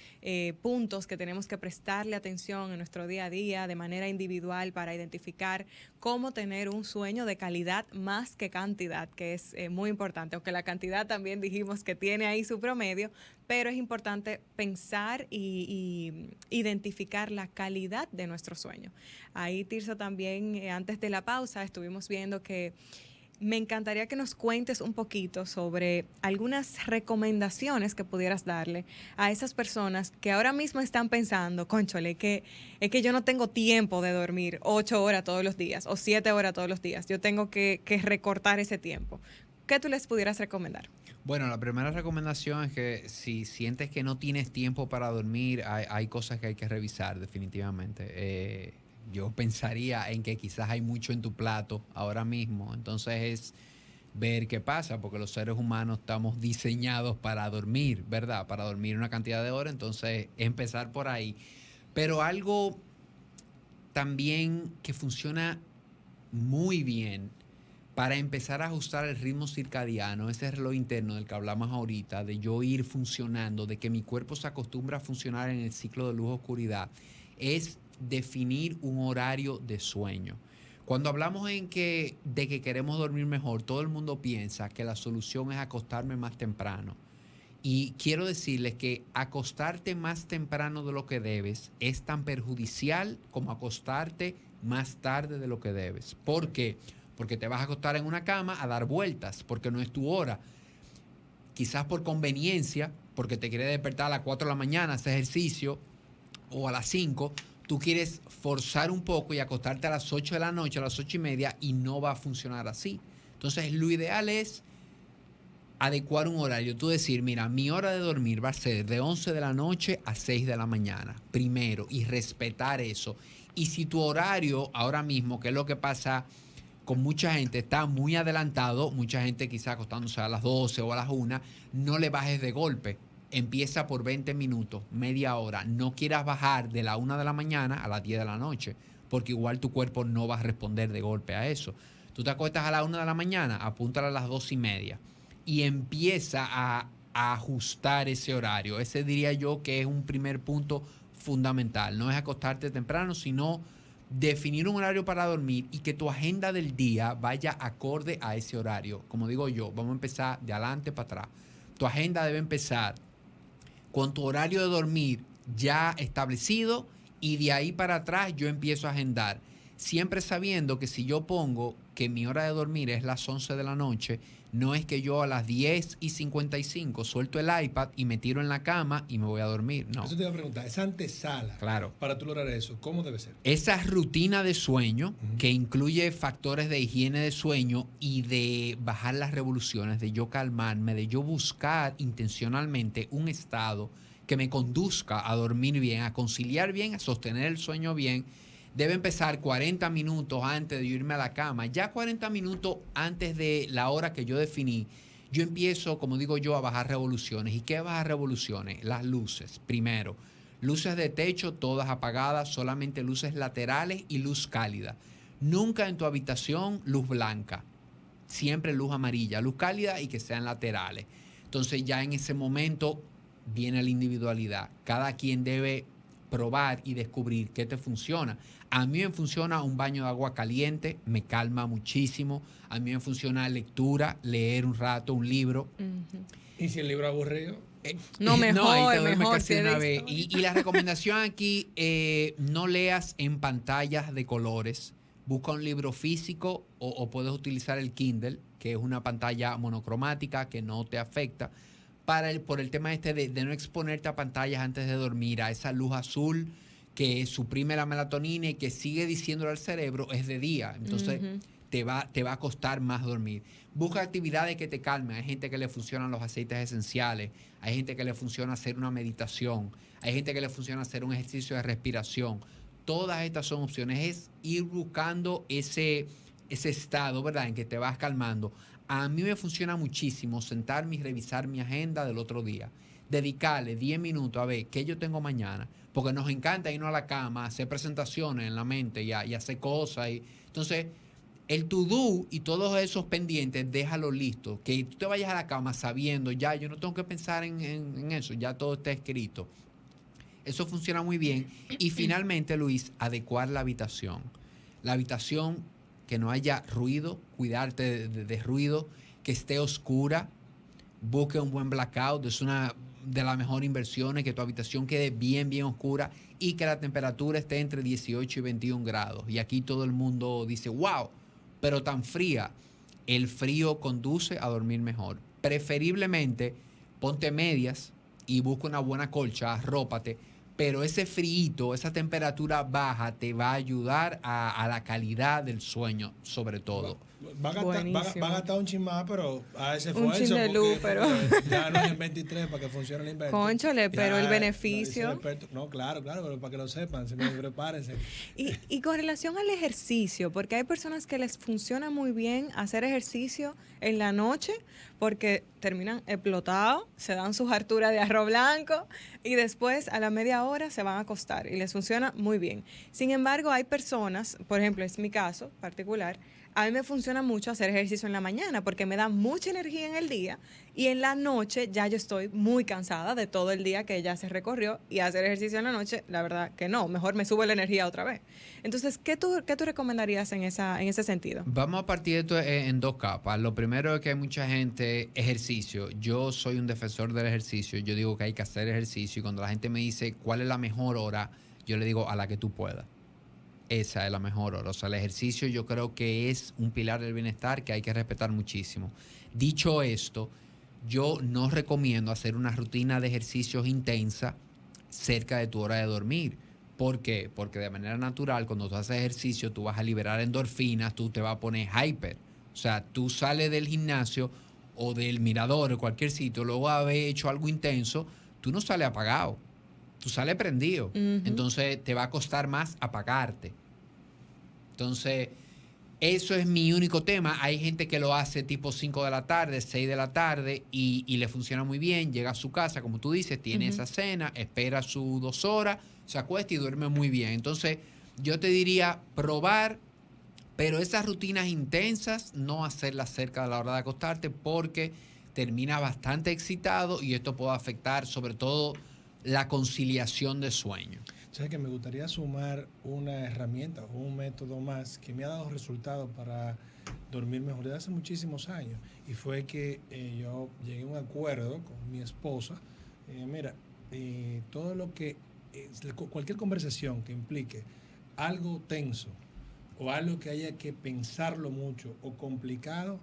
puntos que tenemos que prestarle atención en nuestro día a día de manera individual para identificar cómo tener un sueño de calidad más que cantidad, que es muy importante, aunque la cantidad también dijimos que tiene ahí su promedio, pero es importante pensar y identificar la calidad de nuestro sueño. Ahí, Tirso, también antes de la pausa estuvimos viendo que me encantaría que nos cuentes un poquito sobre algunas recomendaciones que pudieras darle a esas personas que ahora mismo están pensando, cónchole, que es que yo no tengo tiempo de dormir 8 horas todos los días o 7 horas todos los días. Yo tengo que recortar ese tiempo. ¿Qué tú les pudieras recomendar? Bueno, la primera recomendación es que si sientes que no tienes tiempo para dormir, hay cosas que hay que revisar definitivamente. Yo pensaría en que quizás hay mucho en tu plato ahora mismo. Entonces es ver qué pasa, porque los seres humanos estamos diseñados para dormir, ¿verdad? Para dormir una cantidad de horas. Entonces empezar por ahí. Pero algo también que funciona muy bien para empezar a ajustar el ritmo circadiano, ese reloj interno del que hablamos ahorita, de yo ir funcionando, de que mi cuerpo se acostumbra a funcionar en el ciclo de luz-oscuridad, es definir un horario de sueño. Cuando hablamos de que queremos dormir mejor, todo el mundo piensa que la solución es acostarme más temprano. Y quiero decirles que acostarte más temprano de lo que debes es tan perjudicial como acostarte más tarde de lo que debes. ¿Por qué? Porque te vas a acostar en una cama a dar vueltas, porque no es tu hora. Quizás por conveniencia, porque te quieres despertar a las 4 de la mañana, hacer ejercicio, o a las 5, tú quieres forzar un poco y acostarte a las 8 de la noche, a las 8:30, y no va a funcionar así. Entonces, lo ideal es adecuar un horario. Tú decir, mira, mi hora de dormir va a ser de 11 de la noche a 6 de la mañana, primero, y respetar eso. Y si tu horario ahora mismo, que es lo que pasa con mucha gente, está muy adelantado, mucha gente quizá acostándose a las 12 o a las 1, no le bajes de golpe. Empieza por 20 minutos, media hora. No quieras bajar de la 1 de la mañana a las 10 de la noche, porque igual tu cuerpo no va a responder de golpe a eso. Tú te acuestas a la 1 de la mañana, apúntala a las 2:30 y empieza a ajustar ese horario. Ese diría yo que es un primer punto fundamental. No es acostarte temprano, sino definir un horario para dormir y que tu agenda del día vaya acorde a ese horario. Como digo yo, vamos a empezar de adelante para atrás. Tu agenda debe empezar con tu horario de dormir ya establecido y de ahí para atrás yo empiezo a agendar. Siempre sabiendo que si yo pongo que mi hora de dormir es las 11 de la noche, no es que yo a las 10:55 suelto el iPad y me tiro en la cama y me voy a dormir. No. Eso te iba a preguntar, esa antesala, claro, para tú lograr eso, ¿cómo debe ser? Esa rutina de sueño que incluye factores de higiene de sueño y de bajar las revoluciones, de yo calmarme, de yo buscar intencionalmente un estado que me conduzca a dormir bien, a conciliar bien, a sostener el sueño bien, debe empezar 40 minutos antes de irme a la cama. Ya 40 minutos antes de la hora que yo definí, yo empiezo, como digo yo, a bajar revoluciones. ¿Y qué bajar revoluciones? Las luces, primero. Luces de techo, todas apagadas, solamente luces laterales y luz cálida. Nunca en tu habitación luz blanca, siempre luz amarilla, luz cálida y que sean laterales. Entonces ya en ese momento viene la individualidad. Cada quien debe probar y descubrir qué te funciona. A mí me funciona un baño de agua caliente, me calma muchísimo. A mí me funciona lectura, leer un rato, un libro. ¿Y si el libro aburrido? No, mejor, ahí te duermes mejor. casi una vez. Y la recomendación aquí, no leas en pantallas de colores. Busca un libro físico o puedes utilizar el Kindle, que es una pantalla monocromática que no te afecta, por el tema de no exponerte a pantallas antes de dormir, a esa luz azul que suprime la melatonina y que sigue diciéndole al cerebro es de día. Entonces te va a costar más dormir. Busca actividades que te calmen. Hay gente que le funcionan los aceites esenciales, hay gente que le funciona hacer una meditación, hay gente que le funciona hacer un ejercicio de respiración. Todas estas son opciones. Es ir buscando ese estado, ¿verdad?, en que te vas calmando. A mí me funciona muchísimo sentarme y revisar mi agenda del otro día. Dedicarle 10 minutos a ver qué yo tengo mañana. Porque nos encanta irnos a la cama, hacer presentaciones en la mente y hacer cosas. Entonces, El to-do y todos esos pendientes, déjalo listo. Que tú te vayas a la cama sabiendo, ya, yo no tengo que pensar en eso, ya todo está escrito. Eso funciona muy bien. Y finalmente, Luis, adecuar la habitación. La habitación, que no haya ruido, cuidarte de ruido, que esté oscura, busque un buen blackout, es una de las mejores inversiones, que tu habitación quede bien, bien oscura y que la temperatura esté entre 18 y 21 grados. Y aquí todo el mundo dice, wow, pero tan fría. El frío conduce a dormir mejor. Preferiblemente, ponte medias y busca una buena colcha, arrópate, pero ese frío, esa temperatura baja te va a ayudar a la calidad del sueño, sobre todo. Va a gastar un chin más, pero a ese un chin de luz, pero ya no es el 23 para que funcione el invento. Cónchale, pero el beneficio. No, claro, pero para que lo sepan, prepárense. Y con relación al ejercicio, porque hay personas que les funciona muy bien hacer ejercicio en la noche porque terminan explotados, se dan sus harturas de arroz blanco y después a la media hora se van a acostar y les funciona muy bien. Sin embargo, hay personas, por ejemplo, es mi caso particular, a mí me funciona mucho hacer ejercicio en la mañana porque me da mucha energía en el día y en la noche ya yo estoy muy cansada de todo el día que ya se recorrió y hacer ejercicio en la noche, la verdad que no, mejor me sube la energía otra vez. Entonces, ¿qué tú recomendarías en ese sentido? Vamos a partir de esto en dos capas. Lo primero es que hay mucha gente, ejercicio. Yo soy un defensor del ejercicio. Yo digo que hay que hacer ejercicio y cuando la gente me dice cuál es la mejor hora, yo le digo a la que tú puedas. Esa es la mejor hora. O sea, el ejercicio yo creo que es un pilar del bienestar que hay que respetar muchísimo. Dicho esto, yo no recomiendo hacer una rutina de ejercicios intensa cerca de tu hora de dormir. ¿Por qué? Porque de manera natural, cuando tú haces ejercicio, tú vas a liberar endorfinas, tú te vas a poner hyper. O sea, tú sales del gimnasio o del mirador o cualquier sitio, luego de haber hecho algo intenso, tú no sales apagado, tú sales prendido. Uh-huh. Entonces te va a costar más apagarte. Entonces, eso es mi único tema. Hay gente que lo hace tipo 5 de la tarde, 6 de la tarde y le funciona muy bien. Llega a su casa, como tú dices, tiene esa cena, espera sus 2 horas, se acuesta y duerme muy bien. Entonces, yo te diría probar, pero esas rutinas intensas no hacerlas cerca de la hora de acostarte porque termina bastante excitado y esto puede afectar sobre todo la conciliación de sueño. O sea, que me gustaría sumar una herramienta o un método más que me ha dado resultados para dormir mejor desde hace muchísimos años. Y fue que yo llegué a un acuerdo con mi esposa. Mira, todo lo que, cualquier conversación que implique algo tenso o algo que haya que pensarlo mucho o complicado,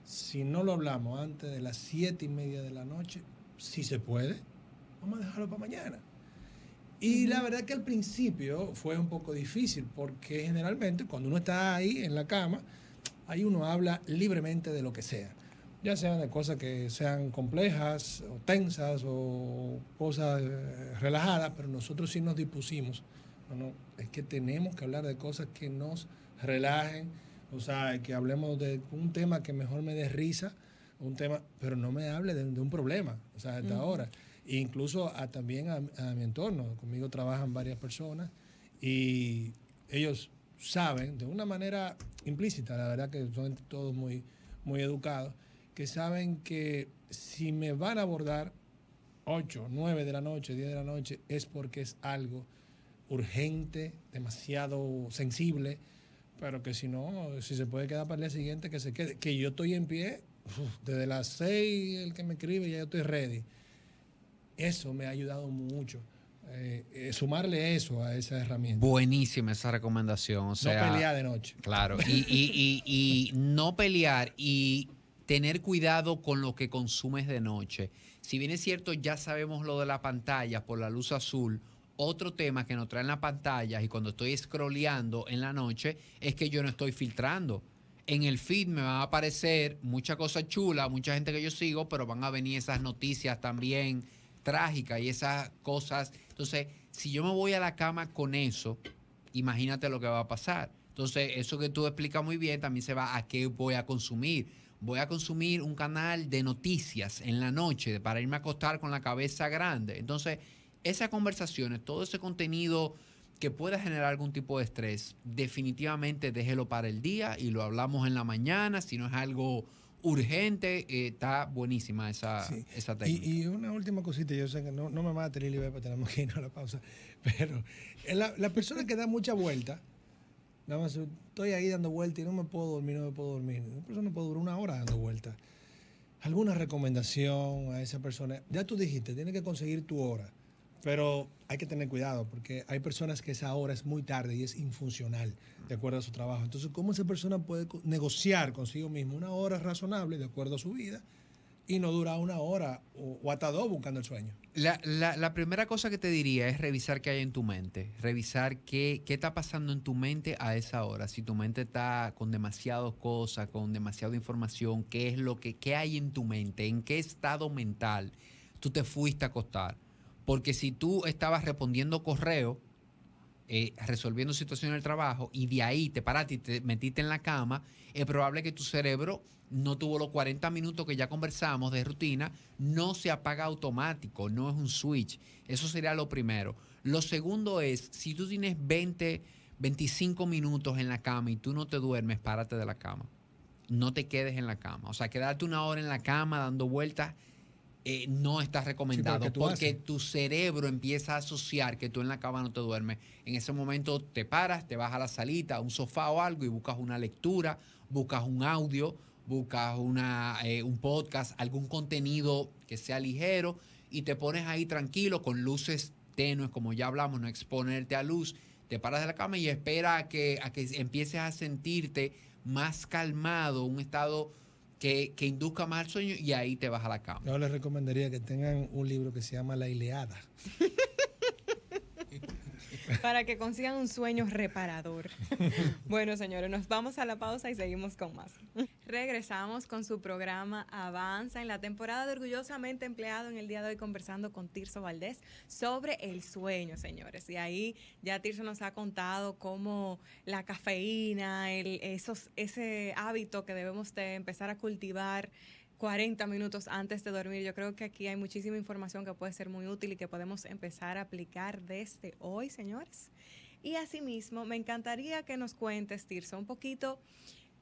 si no lo hablamos antes de las 7:30 de la noche, si se puede, vamos a dejarlo para mañana. Y la verdad que al principio fue un poco difícil porque generalmente cuando uno está ahí en la cama, ahí uno habla libremente de lo que sea. Ya sean de cosas que sean complejas o tensas o cosas relajadas, pero nosotros sí nos dispusimos. No, es que tenemos que hablar de cosas que nos relajen, o sea, que hablemos de un tema que mejor me dé risa, un tema, pero no me hable de un problema, o sea, hasta ahora. E incluso también a mi entorno. Conmigo trabajan varias personas y ellos saben, de una manera implícita, la verdad que son todos muy, muy educados, que saben que si me van a abordar 8, 9 de la noche, 10 de la noche, es porque es algo urgente, demasiado sensible, pero que si no, si se puede quedar para el día siguiente, que se quede. Que yo estoy en pie, desde las 6, el que me escribe, ya yo estoy ready. Eso me ha ayudado mucho. Sumarle eso a esa herramienta. Buenísima esa recomendación. O sea, no pelear de noche. Claro, y no pelear y tener cuidado con lo que consumes de noche. Si bien es cierto, ya sabemos lo de la pantalla por la luz azul, otro tema que nos traen las pantallas y cuando estoy scrolleando en la noche es que yo no estoy filtrando. En el feed me van a aparecer muchas cosas chulas, mucha gente que yo sigo, pero van a venir esas noticias también trágicas y esas cosas. Entonces, si yo me voy a la cama con eso, imagínate lo que va a pasar. Entonces, eso que tú explicas muy bien también se va a qué voy a consumir. Voy a consumir un canal de noticias en la noche para irme a acostar con la cabeza grande. Entonces, esas conversaciones, todo ese contenido que pueda generar algún tipo de estrés, definitivamente déjelo para el día y lo hablamos en la mañana. Si no es algo urgente, está buenísima esa, Sí. esa técnica. Y una última cosita, yo sé que no me mate, Lili, porque tenemos que irnos a la pausa, pero la persona que da mucha vuelta, nada más estoy ahí dando vuelta y no me puedo dormir. Una persona puede durar una hora dando vueltas. ¿Alguna recomendación a esa persona? Ya tú dijiste, tienes que conseguir tu hora, pero hay que tener cuidado porque hay personas que esa hora es muy tarde y es infuncional de acuerdo a su trabajo. Entonces, ¿cómo esa persona puede negociar consigo mismo una hora razonable de acuerdo a su vida y no durar una hora o hasta dos buscando el sueño? La primera cosa que te diría es revisar qué hay en tu mente, revisar qué está pasando en tu mente a esa hora. Si tu mente está con demasiadas cosas, con demasiada información, qué hay en tu mente, en qué estado mental tú te fuiste a acostar. Porque si tú estabas respondiendo correo, resolviendo situaciones del trabajo y de ahí te paraste y te metiste en la cama, es probable que tu cerebro no tuvo los 40 minutos que ya conversamos de rutina, no se apaga automático, no es un switch. Eso sería lo primero. Lo segundo es, si tú tienes 20, 25 minutos en la cama y tú no te duermes, párate de la cama. No te quedes en la cama. O sea, quedarte una hora en la cama dando vueltas no está Sí, pero ¿qué recomendado tú porque haces? tu cerebro empieza a asociar que tú en la cama no te duermes. En ese momento te paras, te vas a la salita, a un sofá o algo y buscas una lectura, buscas un audio, buscas un podcast, algún contenido que sea ligero y te pones ahí tranquilo con luces tenues, como ya hablamos, no exponerte a luz. Te paras de la cama y espera a que empieces a sentirte más calmado, un estado que induzca más al sueño y ahí te vas a la cama. Yo les recomendaría que tengan un libro que se llama La Ileada. Para que consigan un sueño reparador. Bueno, señores, nos vamos a la pausa y seguimos con más. Regresamos con su programa Avanza en la temporada de Orgullosamente Empleado, en el día de hoy conversando con Tirso Valdés sobre el sueño, señores. Y ahí ya Tirso nos ha contado cómo la cafeína, ese hábito que debemos de empezar a cultivar 40 minutos antes de dormir. Yo creo que aquí hay muchísima información que puede ser muy útil y que podemos empezar a aplicar desde hoy, señores. Y asimismo, me encantaría que nos cuentes, Tirso, un poquito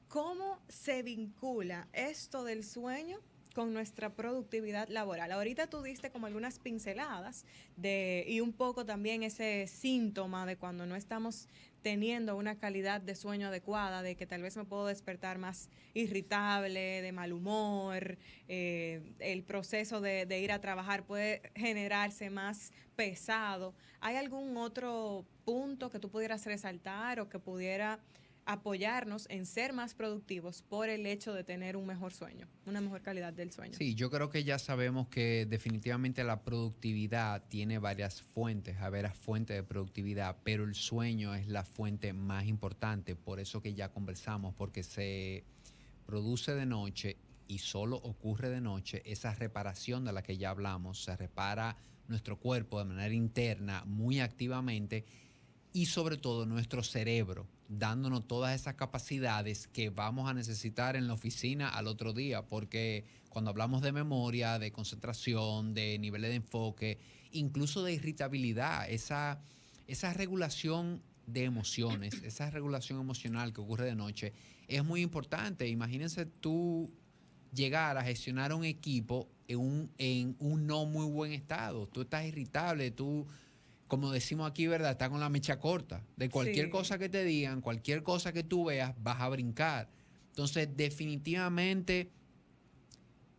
cómo se vincula esto del sueño con nuestra productividad laboral. Ahorita tú diste como algunas pinceladas y un poco también ese síntoma de cuando no estamos teniendo una calidad de sueño adecuada, de que tal vez me puedo despertar más irritable, de mal humor, el proceso de ir a trabajar puede generarse más pesado. ¿Hay algún otro punto que tú pudieras resaltar o que pudiera apoyarnos en ser más productivos por el hecho de tener un mejor sueño, una mejor calidad del sueño? Sí, yo creo que ya sabemos que definitivamente la productividad tiene varias fuentes, a ver, fuentes de productividad, pero el sueño es la fuente más importante, por eso que ya conversamos, porque se produce de noche y solo ocurre de noche esa reparación de la que ya hablamos, se repara nuestro cuerpo de manera interna muy activamente y sobre todo nuestro cerebro, dándonos todas esas capacidades que vamos a necesitar en la oficina al otro día, porque cuando hablamos de memoria, de concentración, de niveles de enfoque, incluso de irritabilidad, esa regulación de emociones, esa regulación emocional que ocurre de noche, es muy importante. Imagínense tú llegar a gestionar un equipo en un no muy buen estado. Tú estás irritable, tú, como decimos aquí, ¿verdad? Está con la mecha corta. De cualquier Sí. cosa que te digan, cualquier cosa que tú veas, vas a brincar. Entonces, definitivamente,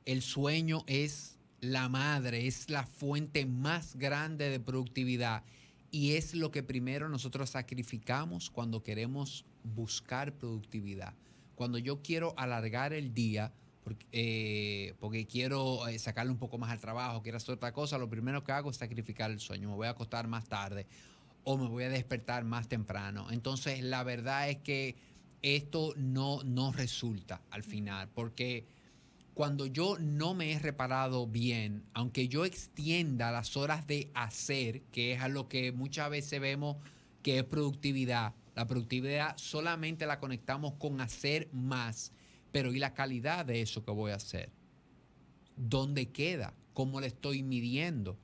el sueño es la madre, es la fuente más grande de productividad y es lo que primero nosotros sacrificamos cuando queremos buscar productividad. Cuando yo quiero alargar el día, porque quiero sacarle un poco más al trabajo, quiero hacer otra cosa, lo primero que hago es sacrificar el sueño. Me voy a acostar más tarde o me voy a despertar más temprano. Entonces, la verdad es que esto no resulta al final, porque cuando yo no me he reparado bien, aunque yo extienda las horas de hacer, que es a lo que muchas veces vemos que es productividad, la productividad solamente la conectamos con hacer más, pero ¿y la calidad de eso que voy a hacer? ¿Dónde queda? ¿Cómo le estoy midiendo?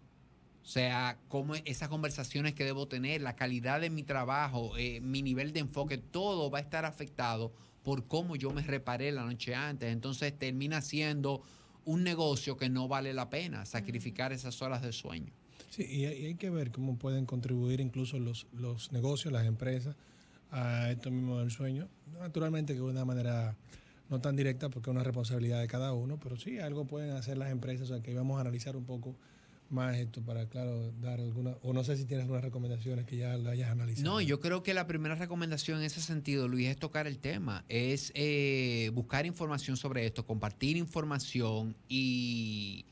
O sea, cómo esas conversaciones que debo tener, la calidad de mi trabajo, mi nivel de enfoque, todo va a estar afectado por cómo yo me reparé la noche antes. Entonces termina siendo un negocio que no vale la pena sacrificar esas horas de sueño. Sí, y hay que ver cómo pueden contribuir incluso los negocios, las empresas, a esto mismo del sueño. Naturalmente que de una manera no tan directa porque es una responsabilidad de cada uno, pero sí algo pueden hacer las empresas, o sea que vamos a analizar un poco más esto para, claro, dar alguna, o no sé si tienes algunas recomendaciones que ya lo hayas analizado. No, yo creo que la primera recomendación en ese sentido, Luis, es tocar el tema, es buscar información sobre esto, compartir información y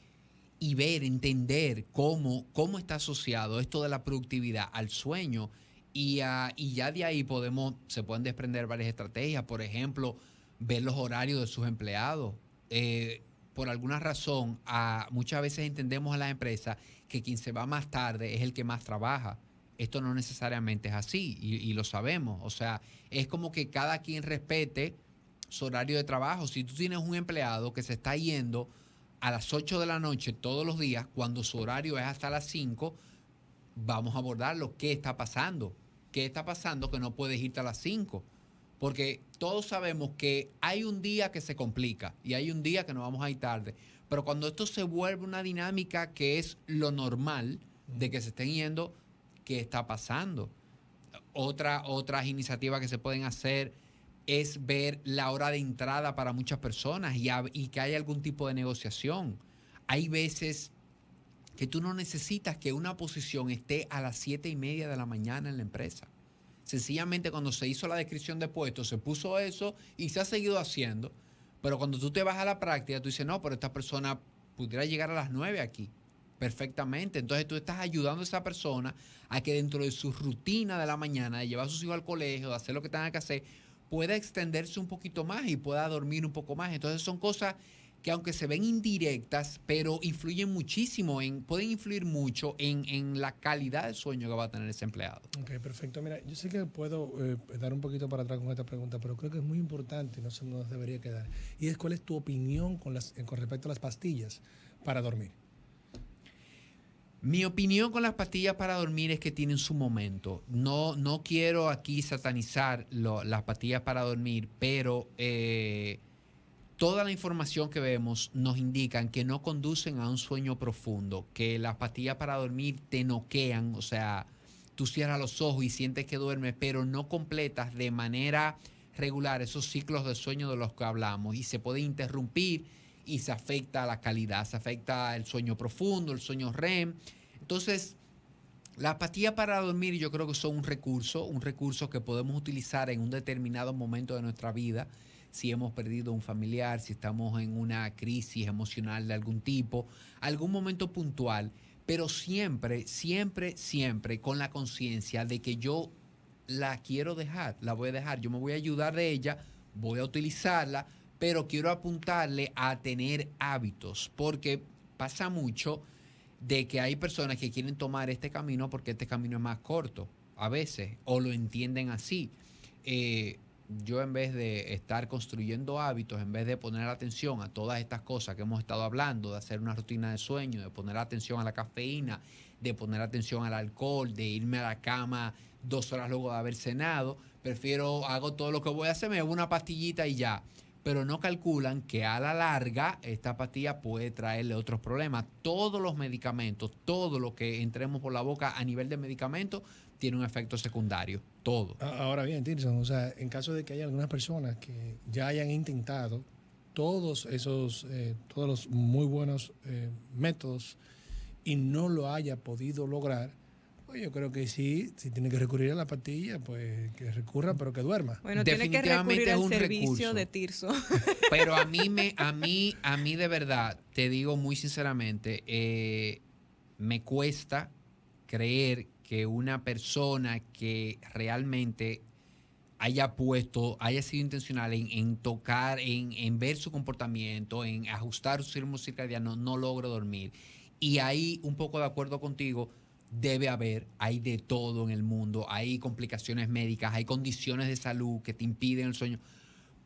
ver, entender cómo está asociado esto de la productividad al sueño y ya de ahí se pueden desprender varias estrategias. Por ejemplo, ver los horarios de sus empleados. Por alguna razón, muchas veces entendemos a las empresas que quien se va más tarde es el que más trabaja. Esto no necesariamente es así y lo sabemos. O sea, es como que cada quien respete su horario de trabajo. Si tú tienes un empleado que se está yendo a las 8 de la noche todos los días, cuando su horario es hasta las 5, vamos a abordarlo. ¿Qué está pasando? ¿Qué está pasando que no puedes irte a las 5? Porque todos sabemos que hay un día que se complica y hay un día que nos vamos a ir tarde. Pero cuando esto se vuelve una dinámica que es lo normal de que se estén yendo, ¿qué está pasando? Otras iniciativas que se pueden hacer es ver la hora de entrada para muchas personas y que haya algún tipo de negociación. Hay veces que tú no necesitas que una posición esté a las 7:30 de la mañana en la empresa. Sencillamente cuando se hizo la descripción de puestos se puso eso y se ha seguido haciendo. Pero cuando tú te vas a la práctica, tú dices, no, pero esta persona pudiera llegar a las 9 aquí perfectamente. Entonces tú estás ayudando a esa persona a que dentro de su rutina de la mañana, de llevar a sus hijos al colegio, de hacer lo que tenga que hacer, pueda extenderse un poquito más y pueda dormir un poco más. Entonces son cosas que aunque se ven indirectas, pero influyen muchísimo, pueden influir mucho en la calidad del sueño que va a tener ese empleado. Ok, perfecto. Mira, yo sé que puedo dar un poquito para atrás con esta pregunta, pero creo que es muy importante y no se nos debería quedar. Y es, ¿cuál es tu opinión con respecto a las pastillas para dormir? Mi opinión con las pastillas para dormir es que tienen su momento. No quiero aquí satanizar las pastillas para dormir, pero toda la información que vemos nos indican que no conducen a un sueño profundo, que las pastillas para dormir te noquean, o sea, tú cierras los ojos y sientes que duermes, pero no completas de manera regular esos ciclos de sueño de los que hablamos y se puede interrumpir y se afecta la calidad, se afecta el sueño profundo, el sueño REM. Entonces, las pastillas para dormir yo creo que son un recurso que podemos utilizar en un determinado momento de nuestra vida, si hemos perdido un familiar, si estamos en una crisis emocional de algún tipo, algún momento puntual, pero siempre, siempre, siempre con la conciencia de que yo la quiero dejar, la voy a dejar, yo me voy a ayudar de ella, voy a utilizarla, pero quiero apuntarle a tener hábitos, porque pasa mucho de que hay personas que quieren tomar este camino porque este camino es más corto, a veces, o lo entienden así. Yo en vez de estar construyendo hábitos, en vez de poner atención a todas estas cosas que hemos estado hablando, de hacer una rutina de sueño, de poner atención a la cafeína, de poner atención al alcohol, de irme a la cama 2 horas luego de haber cenado, hago todo lo que voy a hacer, me llevo una pastillita y ya. Pero no calculan que a la larga esta pastilla puede traerle otros problemas. Todos los medicamentos, todo lo que entremos por la boca a nivel de medicamentos, tiene un efecto secundario, todo. Ahora bien, Tirson, o sea, en caso de que haya algunas personas que ya hayan intentado todos los muy buenos métodos y no lo haya podido lograr, pues yo creo que sí, si tiene que recurrir a la pastilla, pues que recurra, pero que duerma. Bueno, tiene que recurrir al servicio de Tirso. Pero a mí de verdad, te digo muy sinceramente, me cuesta creer que una persona que realmente haya sido intencional en tocar, en ver su comportamiento, en ajustar su ritmo circadiano, no logre dormir. Y ahí, un poco de acuerdo contigo, hay de todo en el mundo, hay complicaciones médicas, hay condiciones de salud que te impiden el sueño.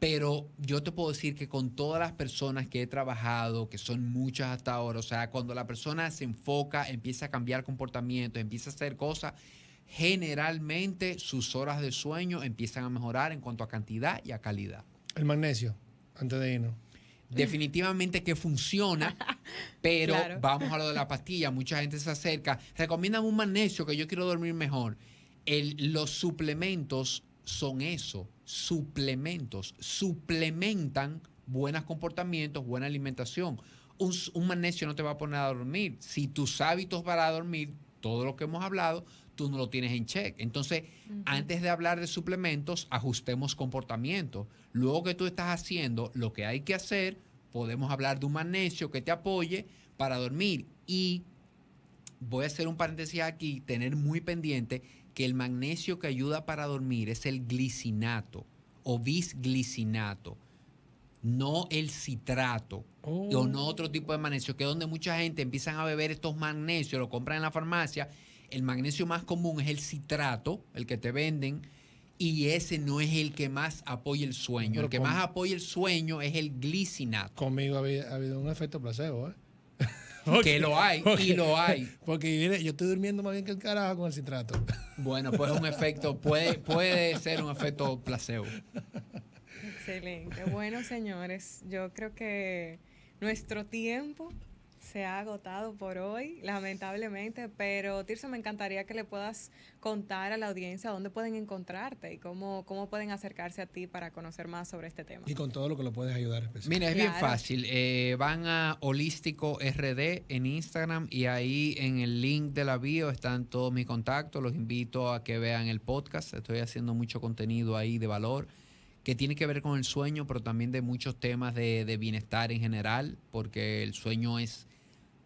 Pero yo te puedo decir que con todas las personas que he trabajado, que son muchas hasta ahora, o sea, cuando la persona se enfoca, empieza a cambiar comportamientos, empieza a hacer cosas, generalmente sus horas de sueño empiezan a mejorar en cuanto a cantidad y a calidad. El magnesio, antes de irnos. Definitivamente que funciona, pero Claro. vamos a lo de la pastilla. Mucha gente se acerca, recomiendan un magnesio que yo quiero dormir mejor. Los suplementos son eso, suplementos, suplementan buenos comportamientos, buena alimentación. Un magnesio no te va a poner a dormir. Si tus hábitos para dormir, todo lo que hemos hablado, tú no lo tienes en check. Entonces, antes de hablar de suplementos, ajustemos comportamiento. Luego que tú estás haciendo lo que hay que hacer, podemos hablar de un magnesio que te apoye para dormir. Y voy a hacer un paréntesis aquí, tener muy pendiente que el magnesio que ayuda para dormir es el glicinato o bisglicinato, no el citrato o no otro tipo de magnesio, que es donde mucha gente empiezan a beber estos magnesios, lo compran en la farmacia. El magnesio más común es el citrato, el que te venden, y ese no es el que más apoya el sueño. Pero el que más apoya el sueño es el glicinato. Conmigo ha habido un efecto placebo, ¿eh? Que lo hay, y lo hay. Porque mire, yo estoy durmiendo más bien que el carajo con el citrato. Bueno, pues un efecto, puede ser un efecto placebo. Excelente. Bueno, señores, yo creo que nuestro tiempo se ha agotado por hoy, lamentablemente, pero Tirso, me encantaría que le puedas contar a la audiencia dónde pueden encontrarte y cómo pueden acercarse a ti para conocer más sobre este tema. Y con todo lo que lo puedes ayudar especialmente. Mira, es bien Claro. fácil. Van a Holístico RD en Instagram y ahí en el link de la bio están todos mis contactos. Los invito a que vean el podcast. Estoy haciendo mucho contenido ahí de valor que tiene que ver con el sueño, pero también de muchos temas de bienestar en general, porque el sueño es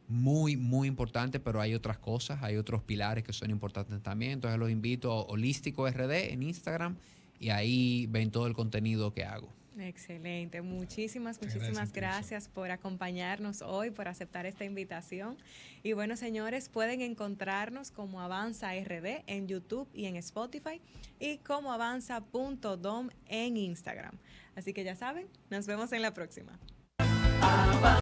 muy, muy importante, pero hay otras cosas, hay otros pilares que son importantes también. Entonces los invito a Holístico RD en Instagram y ahí ven todo el contenido que hago. Excelente. Muchísimas Gracias, gracias por acompañarnos hoy, por aceptar esta invitación. Y bueno, señores, pueden encontrarnos como Avanza RD en YouTube y en Spotify y como avanza.dom en Instagram. Así que ya saben, nos vemos en la próxima.